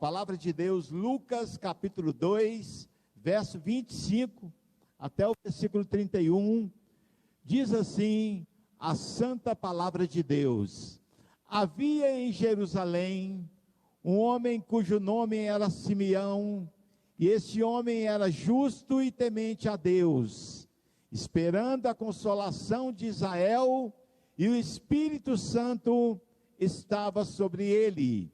Palavra de Deus, Lucas capítulo 2, verso 25 até o versículo 31, diz assim a santa palavra de Deus: Havia em Jerusalém um homem cujo nome era Simeão, e esse homem era justo e temente a Deus, esperando a consolação de Israel, e o Espírito Santo estava sobre ele.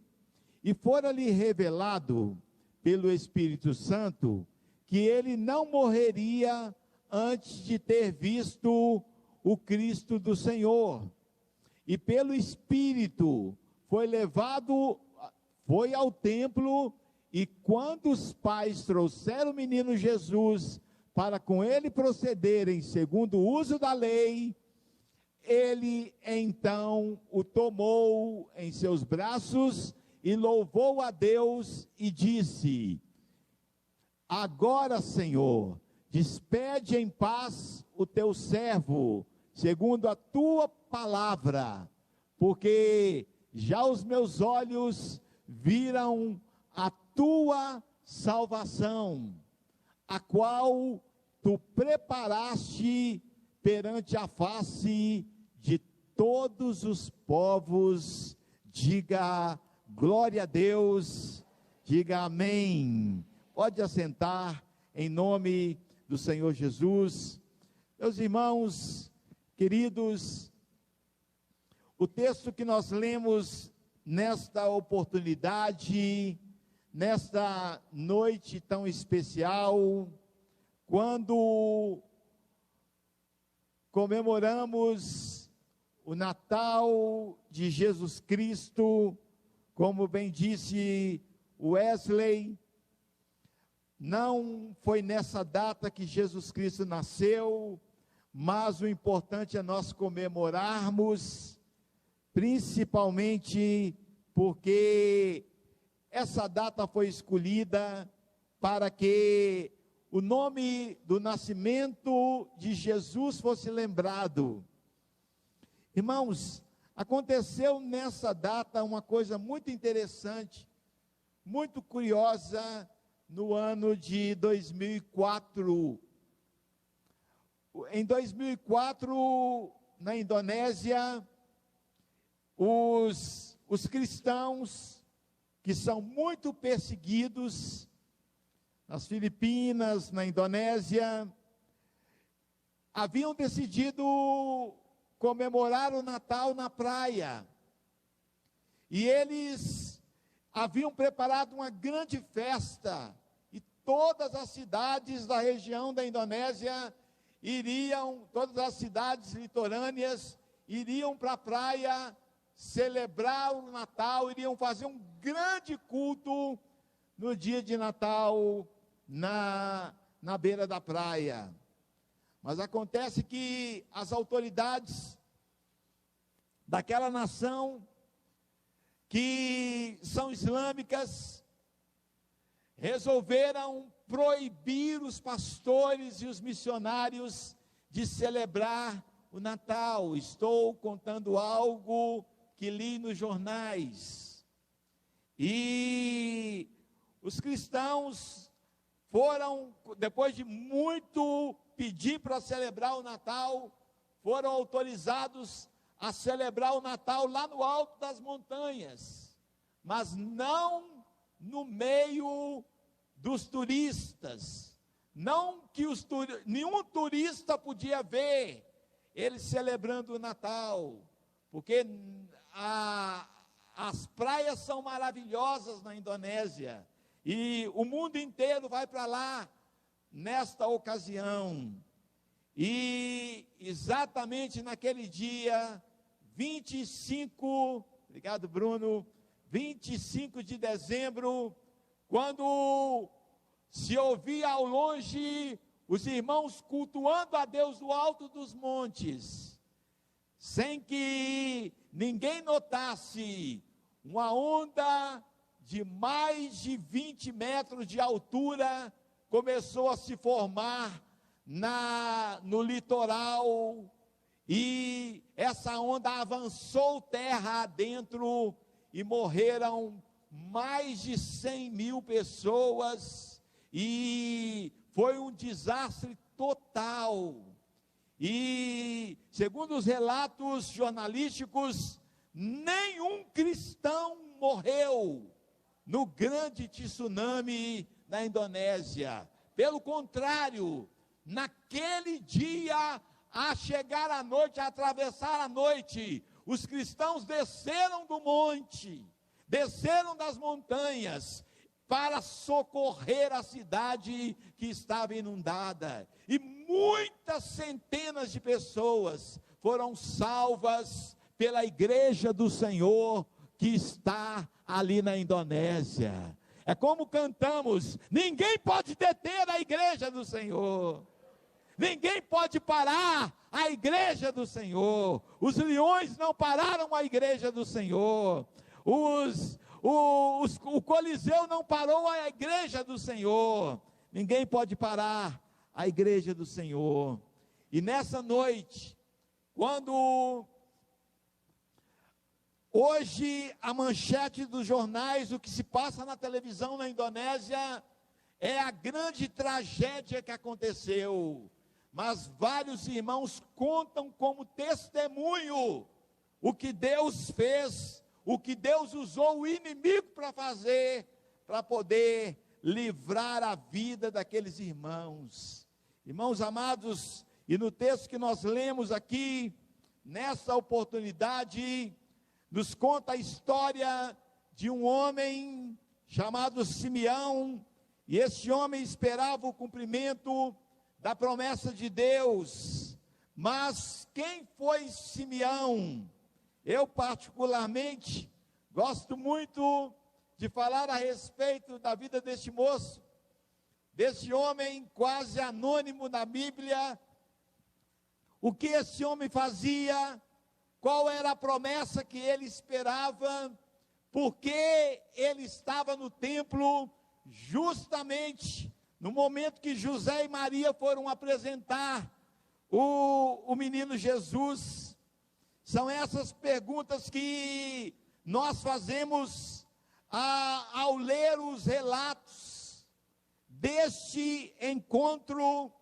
E fora-lhe revelado pelo Espírito Santo que ele não morreria antes de ter visto o Cristo do Senhor. E pelo Espírito foi ao templo, e quando os pais trouxeram o menino Jesus para com ele procederem segundo o uso da lei, ele então o tomou em seus braços e louvou a Deus e disse: Agora, Senhor, despede em paz o teu servo, segundo a tua palavra, porque já os meus olhos viram a tua salvação, a qual tu preparaste perante a face de todos os povos. Diga glória a Deus, diga amém. Pode assentar em nome do Senhor Jesus. Meus irmãos queridos, o texto que nós lemos nesta oportunidade, nesta noite tão especial, quando comemoramos o Natal de Jesus Cristo, como bem disse Wesley, não foi nessa data que Jesus Cristo nasceu, mas o importante é nós comemorarmos, principalmente porque essa data foi escolhida para que o nome do nascimento de Jesus fosse lembrado. Irmãos, aconteceu nessa data uma coisa muito interessante, muito curiosa, no ano de 2004. Em 2004, na Indonésia, os cristãos, que são muito perseguidos, nas Filipinas, na Indonésia, haviam decidido comemorar o Natal na praia, e eles haviam preparado uma grande festa, e todas as cidades da região da Indonésia todas as cidades litorâneas iriam para a praia celebrar o Natal, iriam fazer um grande culto no dia de Natal na beira da praia. Mas acontece que as autoridades daquela nação, que são islâmicas, resolveram proibir os pastores e os missionários de celebrar o Natal. Estou contando algo que li nos jornais. E os cristãos foram, depois de muito pedir para celebrar o Natal, foram autorizados a celebrar o Natal lá no alto das montanhas, mas não no meio dos turistas, não que nenhum turista podia ver eles celebrando o Natal, porque as praias são maravilhosas na Indonésia, e o mundo inteiro vai para lá nesta ocasião. E exatamente naquele dia 25, obrigado Bruno, 25 de dezembro, quando se ouvia ao longe os irmãos cultuando a Deus do alto dos montes, sem que ninguém notasse, uma onda de mais de 20 metros de altura começou a se formar no litoral, e essa onda avançou terra adentro, e morreram mais de 100.000 pessoas, e foi um desastre total. E, segundo os relatos jornalísticos, nenhum cristão morreu no grande tsunami na Indonésia. Pelo contrário, naquele dia, a chegar à noite, a atravessar a noite, os cristãos desceram do monte, desceram das montanhas, para socorrer a cidade que estava inundada. E muitas centenas de pessoas foram salvas pela igreja do Senhor que está ali na Indonésia. É como cantamos: ninguém pode deter a igreja do Senhor. Ninguém pode parar a igreja do Senhor. Os leões não pararam a igreja do Senhor. O Coliseu não parou a igreja do Senhor. Ninguém pode parar a igreja do Senhor. E nessa noite, quando hoje a manchete dos jornais, o que se passa na televisão na Indonésia, é a grande tragédia que aconteceu. Mas vários irmãos contam como testemunho o que Deus fez, o que Deus usou o inimigo para fazer, para poder livrar a vida daqueles irmãos. Irmãos amados, e no texto que nós lemos aqui, nessa oportunidade, nos conta a história de um homem chamado Simeão, e esse homem esperava o cumprimento da promessa de Deus. Mas quem foi Simeão? Eu particularmente gosto muito de falar a respeito da vida deste moço, desse homem quase anônimo na Bíblia. O que esse homem fazia? Qual era a promessa que ele esperava? Porque ele estava no templo justamente no momento que José e Maria foram apresentar o menino Jesus. São essas perguntas que nós fazemos ao ler os relatos deste encontro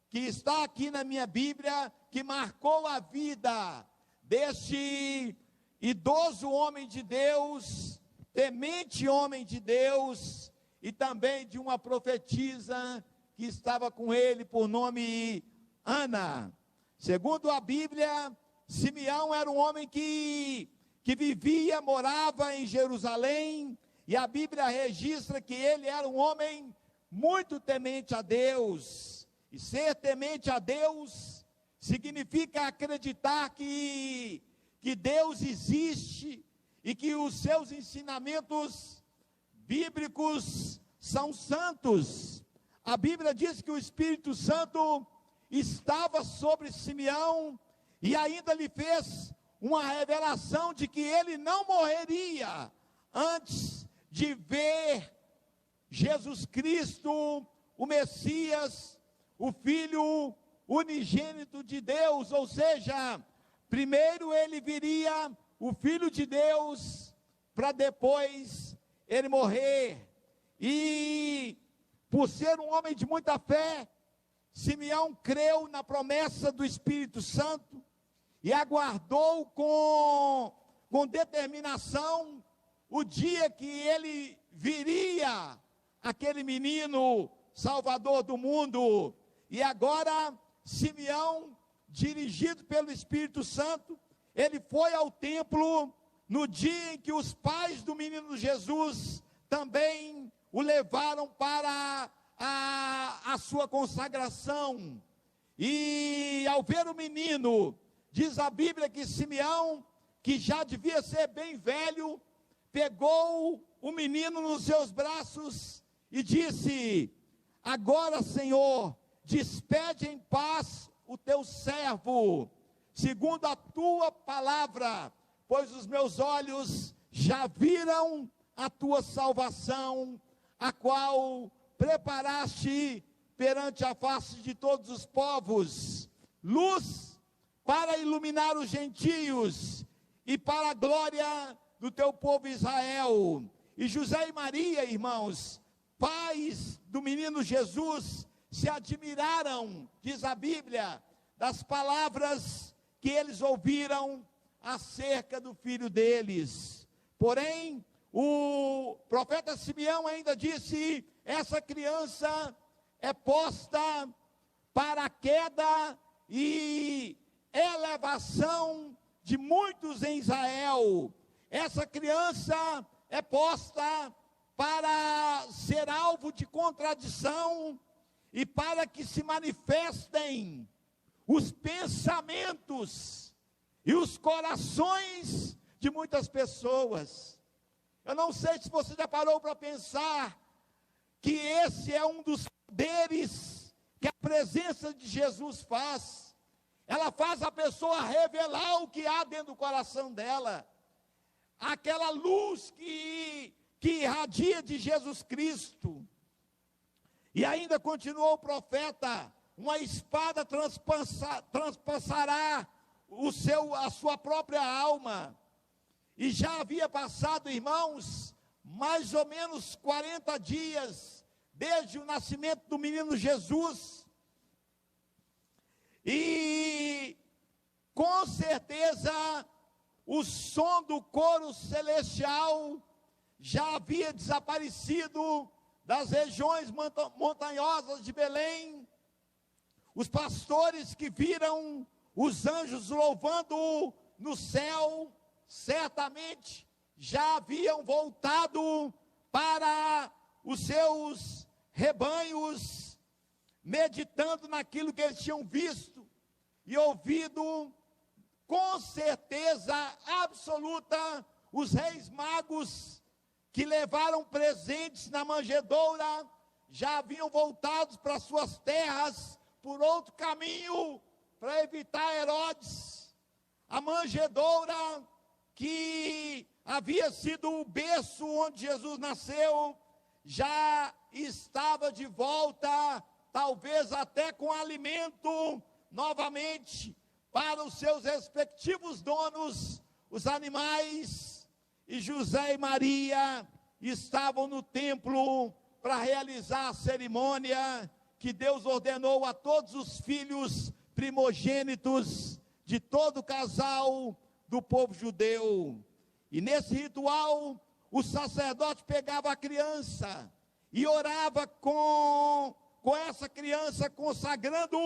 que está aqui na minha Bíblia, que marcou a vida deste idoso homem de Deus, temente homem de Deus, e também de uma profetisa que estava com ele, por nome Ana. Segundo a Bíblia, Simeão era um homem que vivia, morava em Jerusalém, e a Bíblia registra que ele era um homem muito temente a Deus. E ser temente a Deus significa acreditar que Deus existe e que os seus ensinamentos bíblicos são santos. A Bíblia diz que o Espírito Santo estava sobre Simeão e ainda lhe fez uma revelação de que ele não morreria antes de ver Jesus Cristo, o Messias, o Filho unigênito de Deus. Ou seja, primeiro ele viria, o Filho de Deus, para depois ele morrer. E por ser um homem de muita fé, Simeão creu na promessa do Espírito Santo e aguardou com determinação o dia que ele viria, aquele menino salvador do mundo. E agora Simeão, dirigido pelo Espírito Santo, ele foi ao templo no dia em que os pais do menino Jesus também o levaram para a sua consagração. E ao ver o menino, diz a Bíblia que Simeão, que já devia ser bem velho, pegou o menino nos seus braços e disse: agora, Senhor, despede em paz o teu servo, segundo a tua palavra, pois os meus olhos já viram a tua salvação, a qual preparaste perante a face de todos os povos, luz para iluminar os gentios e para a glória do teu povo Israel. E José e Maria, irmãos, pais do menino Jesus, se admiraram, diz a Bíblia, das palavras que eles ouviram acerca do filho deles. Porém, o profeta Simeão ainda disse: essa criança é posta para a queda e elevação de muitos em Israel. Essa criança é posta para ser alvo de contradição e para que se manifestem os pensamentos e os corações de muitas pessoas. Eu não sei se você já parou para pensar que esse é um dos poderes que a presença de Jesus faz. Ela faz a pessoa revelar o que há dentro do coração dela. Aquela luz que irradia de Jesus Cristo. E ainda continuou o profeta: uma espada transpassará a sua própria alma. E já havia passado, irmãos, mais ou menos 40 dias, desde o nascimento do menino Jesus. E, com certeza, o som do coro celestial já havia desaparecido das regiões montanhosas de Belém. Os pastores que viram os anjos louvando no céu, certamente já haviam voltado para os seus rebanhos, meditando naquilo que eles tinham visto e ouvido. Com certeza absoluta, os reis magos que levaram presentes na manjedoura já haviam voltado para suas terras por outro caminho, para evitar Herodes. A manjedoura, que havia sido o berço onde Jesus nasceu, já estava de volta, talvez até com alimento novamente para os seus respectivos donos, os animais. E José e Maria estavam no templo para realizar a cerimônia que Deus ordenou a todos os filhos primogênitos de todo casal do povo judeu. E nesse ritual, o sacerdote pegava a criança e orava com essa criança, consagrando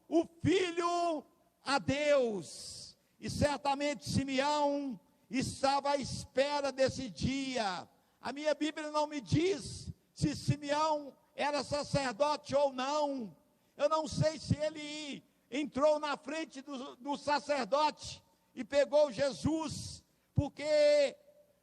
o filho a Deus. E certamente Simeão estava à espera desse dia. A minha Bíblia não me diz se Simeão era sacerdote ou não. Eu não sei se ele entrou na frente do sacerdote e pegou Jesus, porque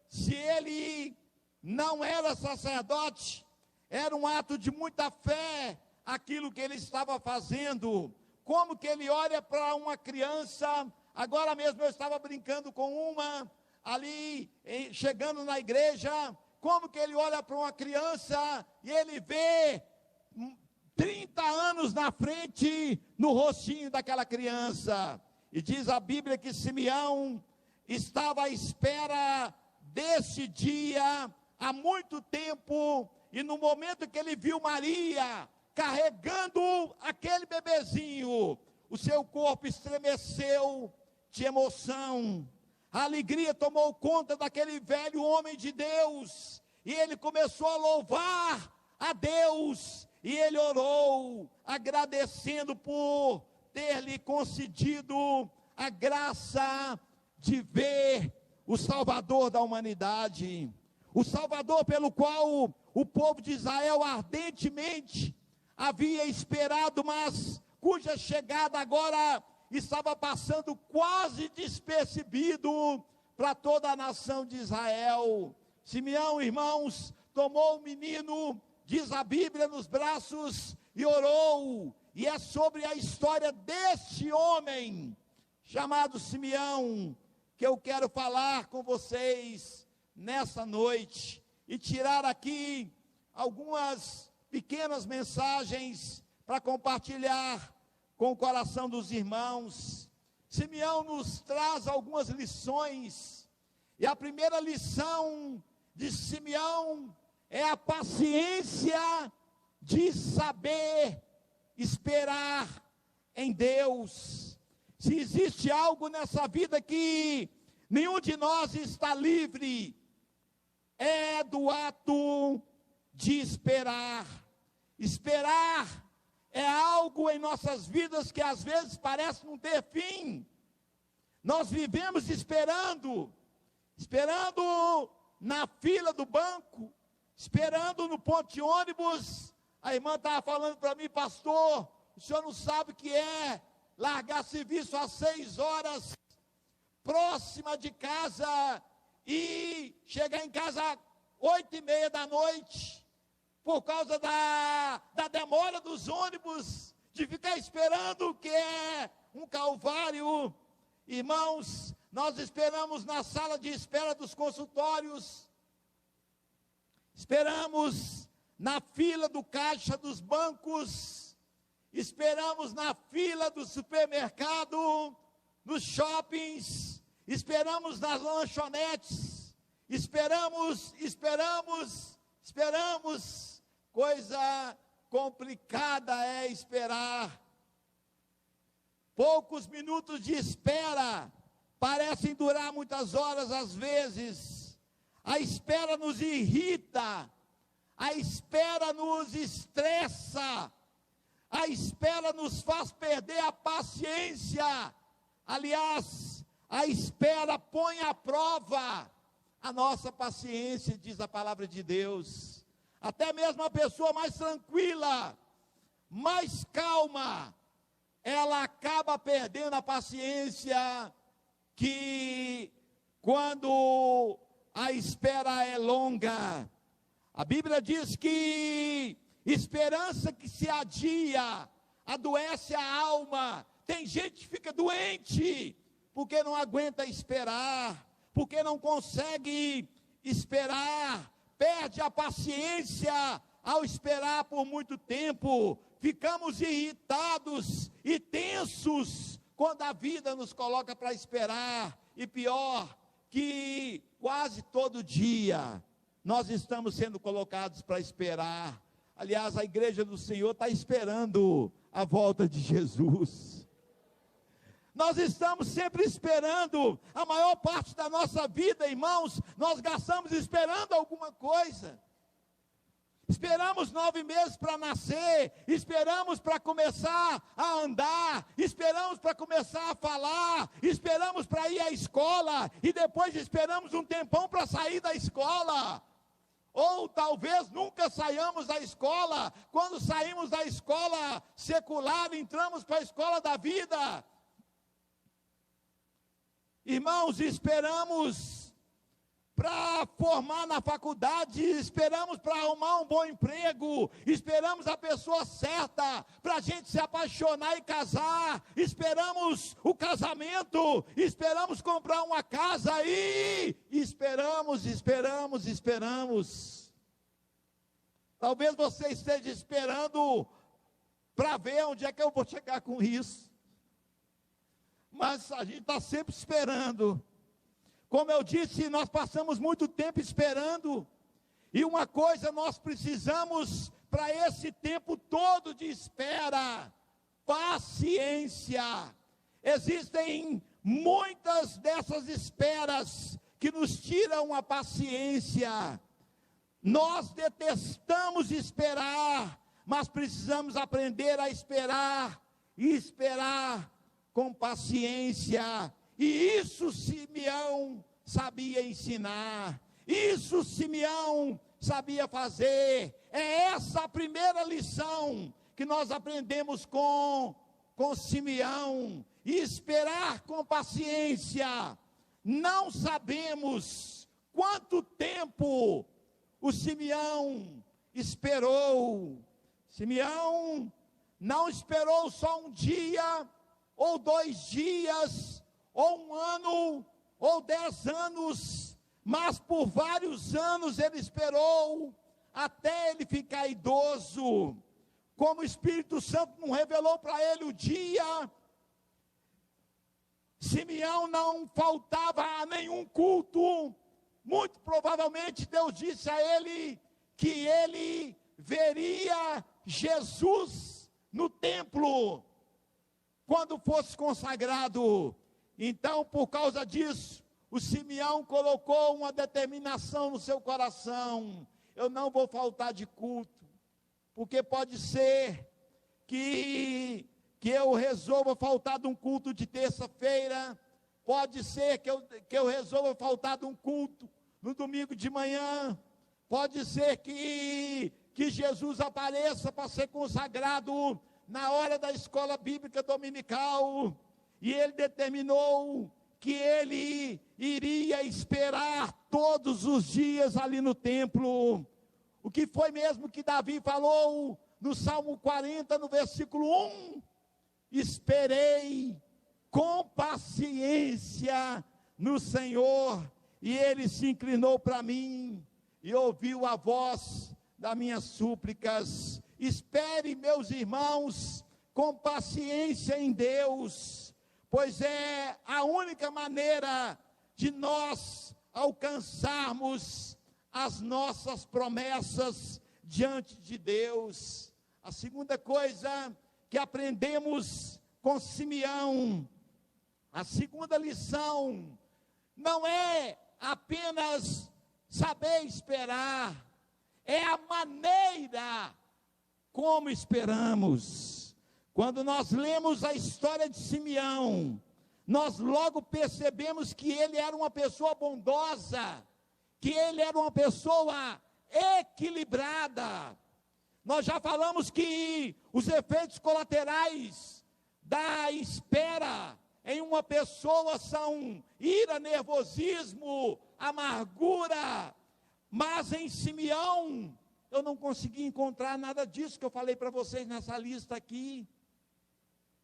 se ele não era sacerdote, era um ato de muita fé aquilo que ele estava fazendo. Como que ele olha para uma criança? Agora mesmo eu estava brincando com uma ali, chegando na igreja. Como que ele olha para uma criança e ele vê 30 anos na frente no rostinho daquela criança? E diz a Bíblia que Simeão estava à espera desse dia há muito tempo, e no momento que ele viu Maria carregando aquele bebezinho, o seu corpo estremeceu de emoção. A alegria tomou conta daquele velho homem de Deus, e ele começou a louvar a Deus, e ele orou, agradecendo por ter lhe concedido a graça de ver o Salvador da humanidade, o Salvador pelo qual o povo de Israel ardentemente havia esperado, mas cuja chegada agora estava passando quase despercebido para toda a nação de Israel. Simeão, irmãos, tomou o menino, diz a Bíblia, nos braços e orou. E é sobre a história deste homem, chamado Simeão, que eu quero falar com vocês nessa noite, e tirar aqui algumas pequenas mensagens para compartilhar com o coração dos irmãos. Simeão nos traz algumas lições, e a primeira lição de Simeão é a paciência de saber esperar em Deus. Se existe algo nessa vida que nenhum de nós está livre, é do ato de esperar. Esperar é algo em nossas vidas que às vezes parece não ter fim. Nós vivemos esperando na fila do banco, esperando no ponto de ônibus. A irmã estava falando para mim: pastor, o senhor não sabe o que é largar serviço às 6 horas, próxima de casa, e chegar em casa às 8h30 da noite, por causa da demora dos ônibus, de ficar esperando, que é um calvário. Irmãos, nós esperamos na sala de espera dos consultórios, esperamos na fila do caixa dos bancos, esperamos na fila do supermercado, nos shoppings, esperamos nas lanchonetes, esperamos. Coisa complicada é esperar. Poucos minutos de espera parecem durar muitas horas às vezes. A espera nos irrita, a espera nos estressa, a espera nos faz perder a paciência. Aliás, a espera põe à prova a nossa paciência, diz a palavra de Deus. Até mesmo a pessoa mais tranquila, mais calma, ela acaba perdendo a paciência, que quando a espera é longa. A Bíblia diz que esperança que se adia adoece a alma. Tem gente que fica doente porque não aguenta esperar, porque não consegue esperar, perde a paciência ao esperar por muito tempo. Ficamos irritados e tensos quando a vida nos coloca para esperar. E pior, que quase todo dia nós estamos sendo colocados para esperar. Aliás, a igreja do Senhor está esperando a volta de Jesus. Nós estamos sempre esperando. A maior parte da nossa vida, irmãos, nós gastamos esperando alguma coisa. Esperamos 9 meses para nascer, esperamos para começar a andar, esperamos para começar a falar, esperamos para ir à escola, e depois esperamos um tempão para sair da escola. Ou talvez nunca saiamos da escola. Quando saímos da escola secular, entramos para a escola da vida. Irmãos, esperamos para formar na faculdade, esperamos para arrumar um bom emprego, esperamos a pessoa certa para a gente se apaixonar e casar, esperamos o casamento, esperamos comprar uma casa e esperamos. Talvez você esteja esperando para ver onde é que eu vou chegar com isso, mas a gente está sempre esperando. Como eu disse, nós passamos muito tempo esperando, e uma coisa nós precisamos para esse tempo todo de espera: paciência. Existem muitas dessas esperas que nos tiram a paciência. Nós detestamos esperar, mas precisamos aprender a esperar, e esperar com paciência. E isso Simeão sabia ensinar, isso Simeão sabia fazer. É essa a primeira lição que nós aprendemos com Simeão: esperar com paciência. Não sabemos quanto tempo o Simeão esperou. Simeão não esperou só um dia, ou 2 dias, ou 1 ano, ou 10 anos, mas por vários anos ele esperou, até ele ficar idoso. Como o Espírito Santo não revelou para ele o dia, Simeão não faltava a nenhum culto, muito provavelmente Deus disse a ele que ele veria Jesus no templo, quando fosse consagrado. Então, por causa disso, o Simeão colocou uma determinação no seu coração: eu não vou faltar de culto, porque pode ser que eu resolva faltar de um culto de terça-feira, pode ser que eu resolva faltar de um culto no domingo de manhã, pode ser que Jesus apareça para ser consagrado na hora da escola bíblica dominical, e ele determinou que ele iria esperar todos os dias ali no templo. O que foi mesmo que Davi falou no Salmo 40, no versículo 1: esperei com paciência no Senhor, e ele se inclinou para mim e ouviu a voz das minhas súplicas. Espere, meus irmãos, com paciência em Deus, pois é a única maneira de nós alcançarmos as nossas promessas diante de Deus. A segunda coisa que aprendemos com Simeão, a segunda lição, não é apenas saber esperar, é a maneira como esperamos. Quando nós lemos a história de Simeão, nós logo percebemos que ele era uma pessoa bondosa, que ele era uma pessoa equilibrada. Nós já falamos que os efeitos colaterais da espera em uma pessoa são ira, nervosismo, amargura, mas em Simeão eu não consegui encontrar nada disso que eu falei para vocês nessa lista aqui.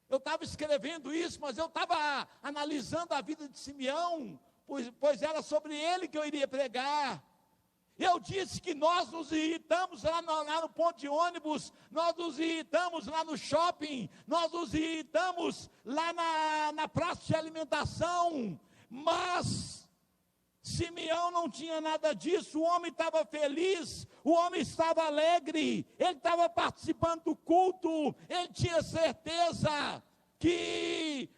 Eu estava escrevendo isso, mas eu estava analisando a vida de Simeão, pois era sobre ele que eu iria pregar. Eu disse que nós nos irritamos lá no ponto de ônibus, nós nos irritamos lá no shopping, nós nos irritamos lá na praça de alimentação, mas Simeão não tinha nada disso. O homem estava feliz, o homem estava alegre, ele estava participando do culto, ele tinha certeza que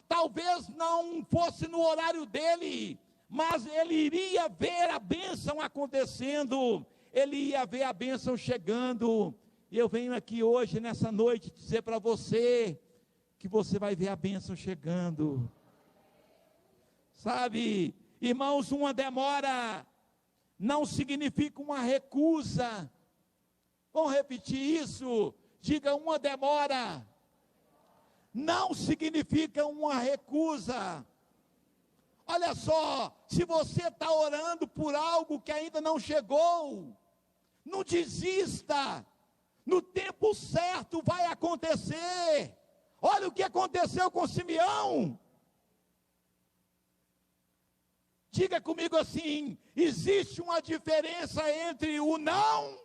talvez não fosse no horário dele, mas ele iria ver a bênção acontecendo, ele ia ver a bênção chegando. E eu venho aqui hoje, nessa noite, dizer para você, que você vai ver a bênção chegando. Sabe, irmãos, uma demora não significa uma recusa. Vamos repetir isso? Diga: uma demora não significa uma recusa. Olha só, se você está orando por algo que ainda não chegou, não desista, no tempo certo vai acontecer. Olha o que aconteceu com Simeão. Diga comigo assim: existe uma diferença entre o não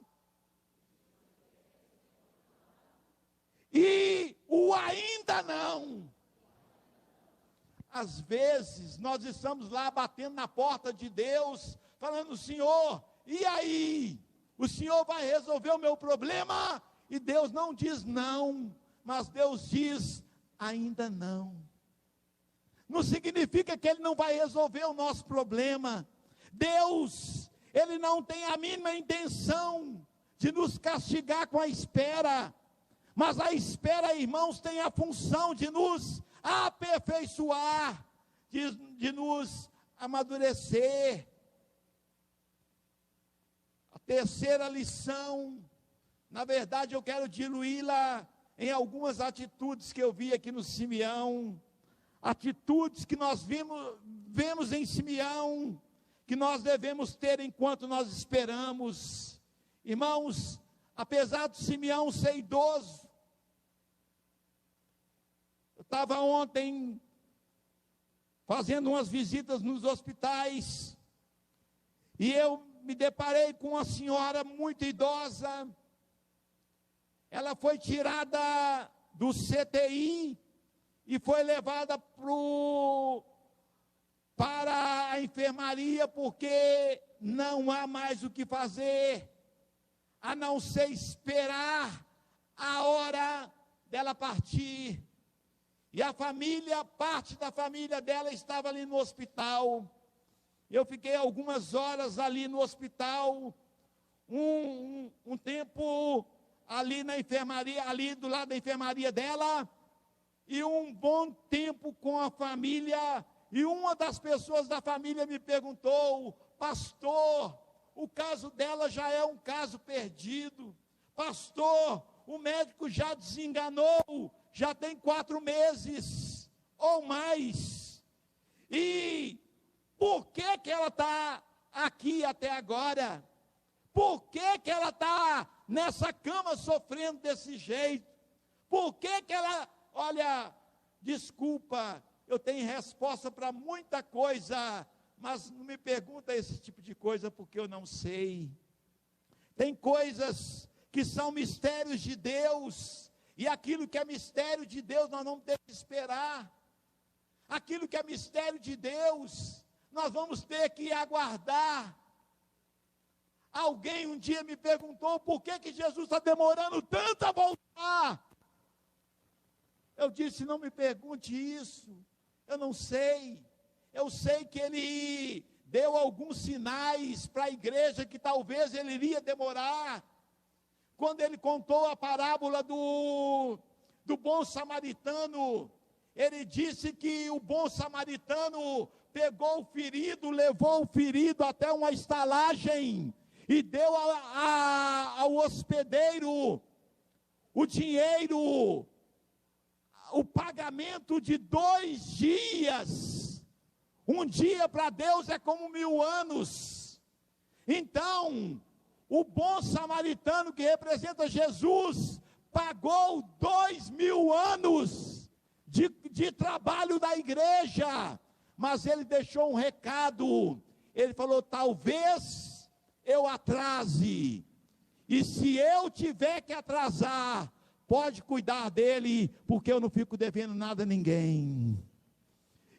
e o ainda não. Às vezes nós estamos lá batendo na porta de Deus, falando: Senhor, e aí? O Senhor vai resolver o meu problema? E Deus não diz não, mas Deus diz ainda não. Não significa que Ele não vai resolver o nosso problema. Deus, Ele não tem a mínima intenção de nos castigar com a espera, mas a espera, irmãos, tem a função de nos aperfeiçoar, de nos amadurecer. A terceira lição, na verdade eu quero diluí-la em algumas atitudes que eu vi aqui no Simeão, atitudes que nós vemos em Simeão, que nós devemos ter enquanto nós esperamos. Irmãos, apesar de Simeão ser idoso, eu estava ontem fazendo umas visitas nos hospitais, e eu me deparei com uma senhora muito idosa. Ela foi tirada do CTI e foi levada para o para a enfermaria, porque não há mais o que fazer, a não ser esperar a hora dela partir. E a família, parte da família dela estava ali no hospital. Eu fiquei algumas horas ali no hospital, um tempo ali na enfermaria, ali do lado da enfermaria dela, e um bom tempo com a família. E uma das pessoas da família me perguntou: pastor, o caso dela já é um caso perdido. Pastor, o médico já desenganou, já tem 4 meses ou mais. E por que que ela está aqui até agora? Por que que ela está nessa cama sofrendo desse jeito? Por que que ela, olha, desculpa, eu tenho resposta para muita coisa, mas não me pergunta esse tipo de coisa porque eu não sei. Tem coisas que são mistérios de Deus, e aquilo que é mistério de Deus nós não temos que esperar. Aquilo que é mistério de Deus, nós vamos ter que aguardar. Alguém um dia me perguntou por que que Jesus está demorando tanto a voltar. Eu disse: não me pergunte isso, eu não sei. Eu sei que ele deu alguns sinais para a igreja que talvez ele iria demorar. Quando ele contou a parábola do bom samaritano, ele disse que o bom samaritano pegou o ferido, levou o ferido até uma estalagem e deu ao hospedeiro o dinheiro, o pagamento de 2 dias. Um dia para Deus é como 1000 anos. Então, o bom samaritano, que representa Jesus, pagou 2000 anos de trabalho da igreja. Mas ele deixou um recado. Ele falou: talvez eu atrase, e se eu tiver que atrasar, pode cuidar dele, porque eu não fico devendo nada a ninguém.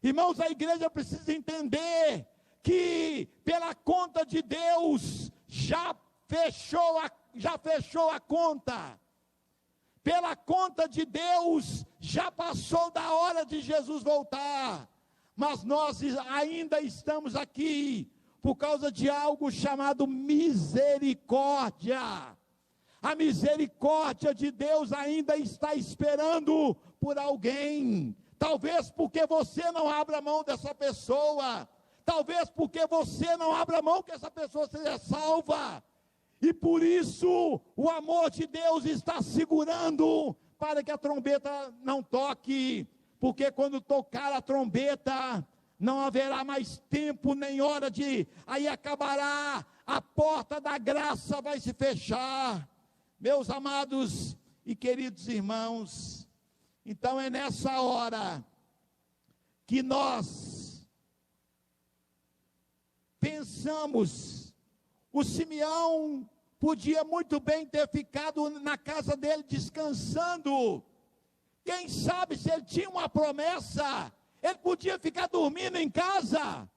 Irmãos, a igreja precisa entender que pela conta de Deus já fechou a conta. Pela conta de Deus já passou da hora de Jesus voltar. Mas nós ainda estamos aqui por causa de algo chamado misericórdia. A misericórdia de Deus ainda está esperando por alguém. Talvez porque você não abra mão dessa pessoa. Talvez porque você não abra mão que essa pessoa seja salva. E por isso o amor de Deus está segurando para que a trombeta não toque. Porque quando tocar a trombeta, não haverá mais tempo nem hora aí acabará, a porta da graça vai se fechar. Meus amados e queridos irmãos, então é nessa hora que nós pensamos, o Simeão podia muito bem ter ficado na casa dele descansando. Quem sabe se ele tinha uma promessa, ele podia ficar dormindo em casa,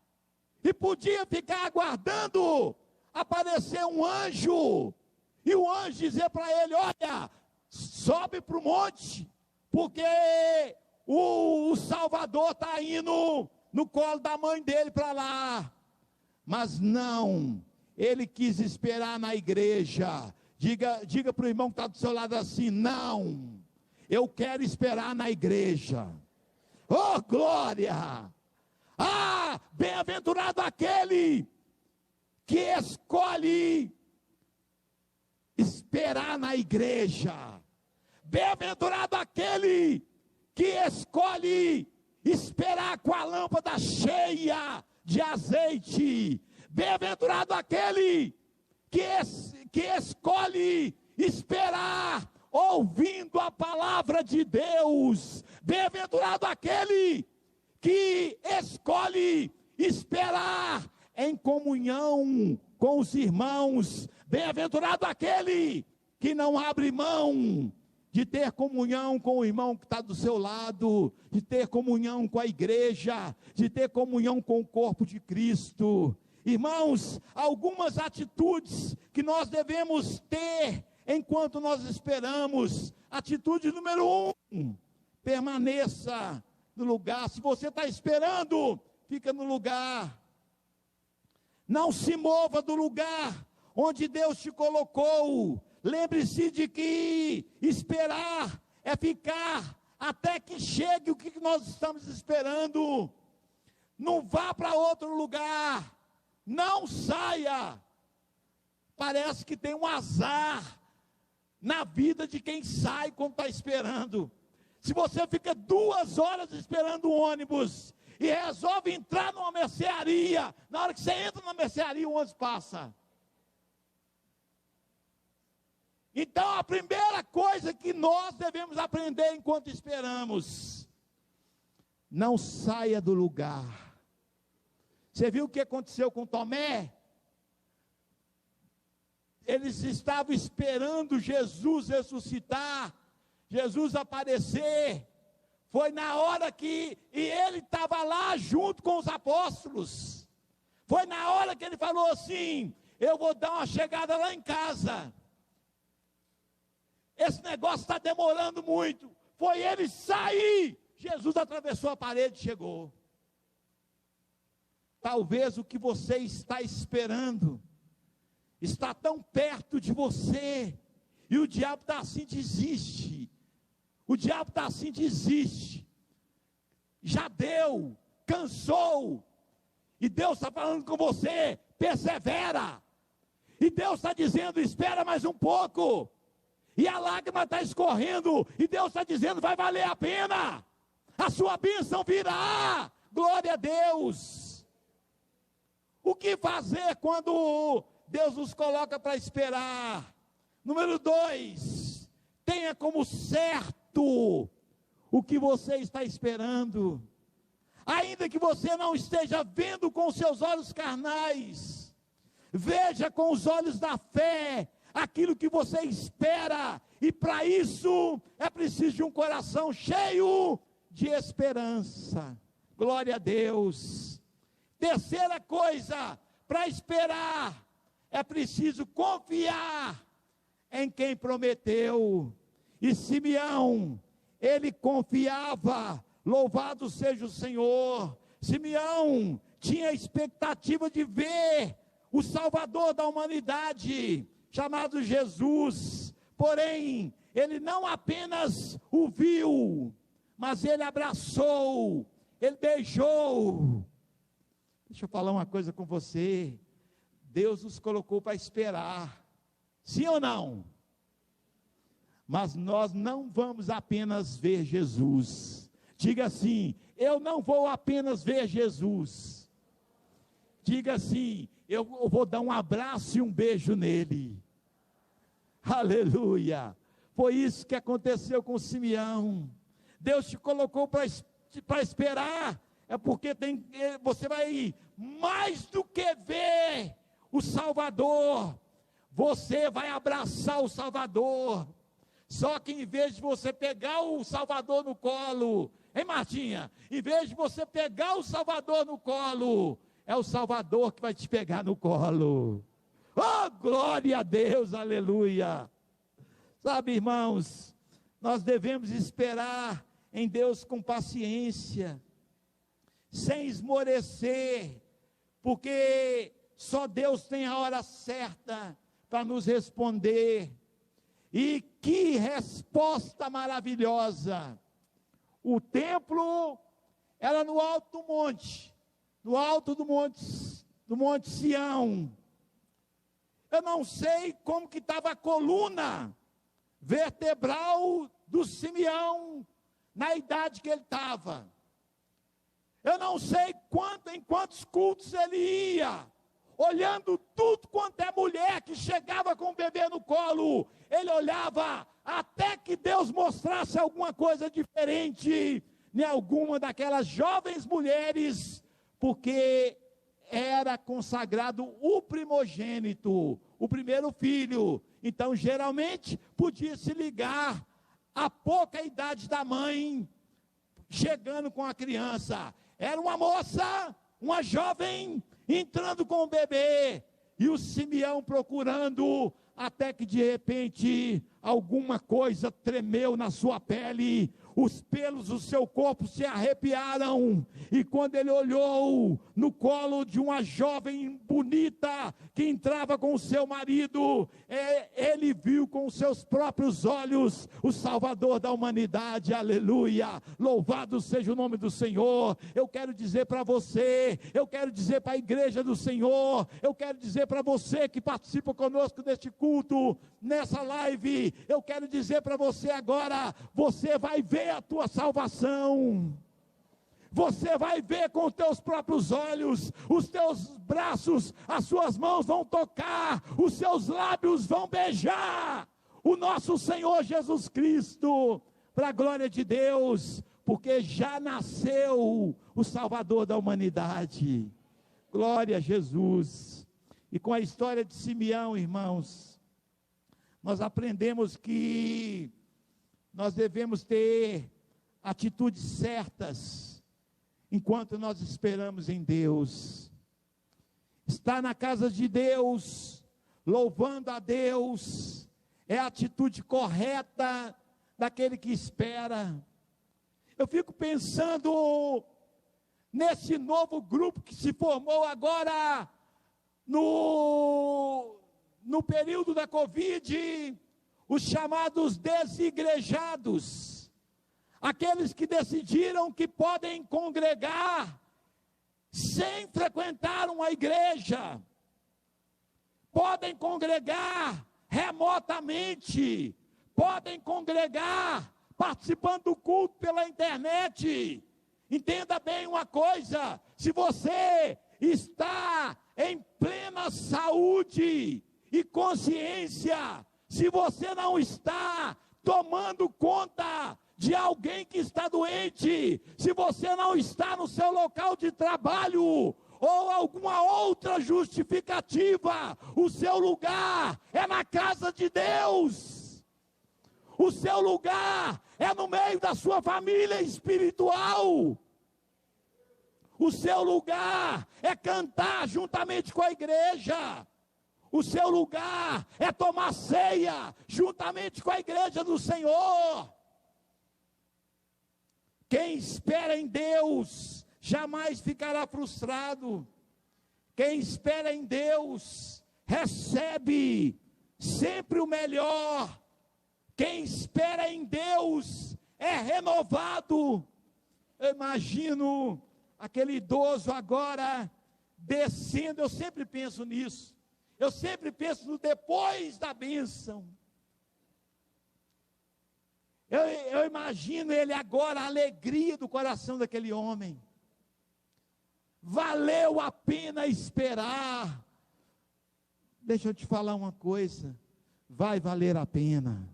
e podia ficar aguardando aparecer um anjo, e o anjo dizer para ele: olha, sobe para o monte, porque o Salvador está indo no colo da mãe dele para lá. Mas não, ele quis esperar na igreja. Diga para o irmão que está do seu lado assim: não, eu quero esperar na igreja. Oh, glória! Ah, bem-aventurado aquele que escolhe esperar na igreja. Bem-aventurado aquele que escolhe esperar com a lâmpada cheia de azeite. Bem-aventurado aquele que escolhe esperar ouvindo a palavra de Deus. Bem-aventurado aquele que escolhe esperar em comunhão com os irmãos. Bem-aventurado aquele que não abre mão de ter comunhão com o irmão que está do seu lado, de ter comunhão com a igreja, de ter comunhão com o corpo de Cristo. Irmãos, algumas atitudes que nós devemos ter enquanto nós esperamos. Atitude número 1, permaneça no lugar. Se você está esperando, fica no lugar. Não se mova do lugar onde Deus te colocou. Lembre-se de que esperar é ficar até que chegue o que nós estamos esperando. Não vá para outro lugar. Não saia. Parece que tem um azar na vida de quem sai quando está esperando. Se você fica 2 horas esperando o ônibus e resolve entrar numa mercearia, na hora que você entra na mercearia, o ônibus passa. Então a primeira coisa que nós devemos aprender enquanto esperamos: não saia do lugar. Você viu o que aconteceu com Tomé? Eles estavam esperando Jesus ressuscitar, Jesus aparecer. Foi na hora que, e ele estava lá junto com os apóstolos. Foi na hora que ele falou assim: eu vou dar uma chegada lá em casa. Esse negócio está demorando muito. Foi ele sair, Jesus atravessou a parede e chegou. Talvez o que você está esperando está tão perto de você, e o diabo está assim, desiste. O diabo está assim, desiste. Já deu, cansou. E Deus está falando com você: persevera. E Deus está dizendo: espera mais um pouco. E a lágrima está escorrendo, e Deus está dizendo: vai valer a pena. A sua bênção virá. Glória a Deus. O que fazer quando Deus nos coloca para esperar? Número 2, tenha como certo o que você está esperando. Ainda que você não esteja vendo com seus olhos carnais, veja com os olhos da fé aquilo que você espera. E para isso é preciso de um coração cheio de esperança. Glória a Deus. Terceira coisa, para esperar, é preciso confiar em quem prometeu. E Simeão, ele confiava, louvado seja o Senhor. Simeão tinha a expectativa de ver o Salvador da humanidade, chamado Jesus. Porém, ele não apenas o viu, mas ele abraçou, ele beijou. Deixa eu falar uma coisa com você. Deus nos colocou para esperar, sim ou não? Mas nós não vamos apenas ver Jesus. Diga assim: eu não vou apenas ver Jesus. Diga assim: eu vou dar um abraço e um beijo nele. Aleluia. Foi isso que aconteceu com Simeão. Deus te colocou para esperar. É porque você vai mais do que ver o Salvador, você vai abraçar o Salvador. Só que em vez de você pegar o Salvador no colo, hein, Martinha? Em vez de você pegar o Salvador no colo, é o Salvador que vai te pegar no colo. Oh, glória a Deus, aleluia. Sabe, irmãos, nós devemos esperar em Deus com paciência, sem esmorecer, porque só Deus tem a hora certa para nos responder. E que resposta maravilhosa! O templo era no alto do monte, no alto do monte Sião. Eu não sei como que estava a coluna vertebral do Simeão na idade que ele estava. Eu não sei em quantos cultos ele ia, olhando tudo quanto é mulher que chegava com o bebê no colo. Ele olhava até que Deus mostrasse alguma coisa diferente em alguma daquelas jovens mulheres, porque era consagrado o primogênito, o primeiro filho. Então, geralmente, podia se ligar a pouca idade da mãe, chegando com a criança. Era uma moça, uma jovem, entrando com o bebê, e o Simeão procurando, até que de repente, alguma coisa tremeu na sua pele, os pelos do seu corpo se arrepiaram, e quando ele olhou no colo de uma jovem bonita, que entrava com o seu marido, ele viu com os seus próprios olhos, o Salvador da humanidade. Aleluia, louvado seja o nome do Senhor. Eu quero dizer para você, eu quero dizer para a igreja do Senhor, eu quero dizer para você que participa conosco deste culto, nessa live, eu quero dizer para você agora, você vai ver a tua salvação, você vai ver com os teus próprios olhos, os teus braços, as suas mãos vão tocar, os seus lábios vão beijar o nosso Senhor Jesus Cristo, para a glória de Deus, porque já nasceu o Salvador da humanidade. Glória a Jesus. E com a história de Simeão, irmãos, nós aprendemos que nós devemos ter atitudes certas, enquanto nós esperamos em Deus. Estar na casa de Deus, louvando a Deus, é a atitude correta daquele que espera. Eu fico pensando nesse novo grupo que se formou agora, no período da Covid, os chamados desigrejados, aqueles que decidiram que podem congregar sem frequentar uma igreja, podem congregar remotamente, podem congregar participando do culto pela internet. Entenda bem uma coisa: se você está em plena saúde e consciência, se você não está tomando conta de alguém que está doente, se você não está no seu local de trabalho, ou alguma outra justificativa, o seu lugar é na casa de Deus, o seu lugar é no meio da sua família espiritual, o seu lugar é cantar juntamente com a igreja, o seu lugar é tomar ceia juntamente com a igreja do Senhor. Quem espera em Deus jamais ficará frustrado. Quem espera em Deus recebe sempre o melhor. Quem espera em Deus é renovado. Eu imagino aquele idoso agora descendo, eu sempre penso nisso. Eu sempre penso no depois da bênção. Eu imagino ele agora, a alegria do coração daquele homem. Valeu a pena esperar. Deixa eu te falar uma coisa, vai valer a pena.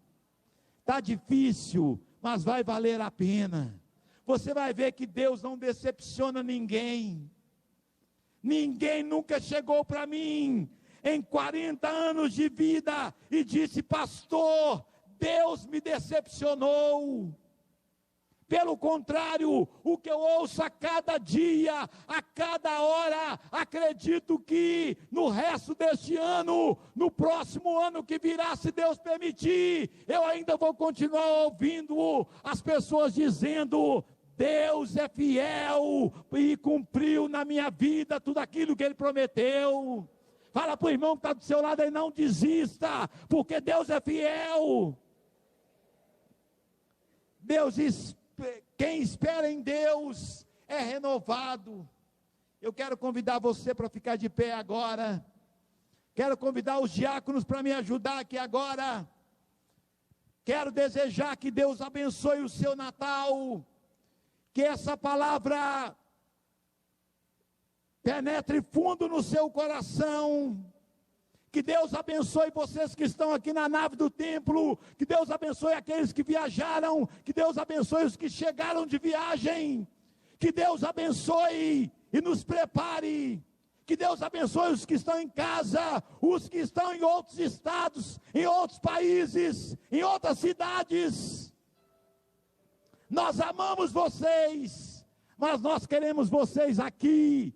Está difícil, mas vai valer a pena. Você vai ver que Deus não decepciona ninguém. Ninguém nunca chegou para mim em 40 anos de vida e disse: pastor, Deus me decepcionou. Pelo contrário, o que eu ouço a cada dia, a cada hora, acredito que no resto deste ano, no próximo ano que virá, se Deus permitir, eu ainda vou continuar ouvindo as pessoas dizendo: Deus é fiel e cumpriu na minha vida tudo aquilo que Ele prometeu. Fala para o irmão que está do seu lado aí: não desista, porque Deus é fiel. Quem espera em Deus é renovado. Eu quero convidar você para ficar de pé agora. Quero convidar os diáconos para me ajudar aqui agora. Quero desejar que Deus abençoe o seu Natal. Que essa palavra penetre fundo no seu coração. Que Deus abençoe vocês que estão aqui na nave do templo. Que Deus abençoe aqueles que viajaram. Que Deus abençoe os que chegaram de viagem. Que Deus abençoe e nos prepare. Que Deus abençoe os que estão em casa, os que estão em outros estados, em outros países, em outras cidades. nós amamos vocês, mas nós queremos vocês aqui,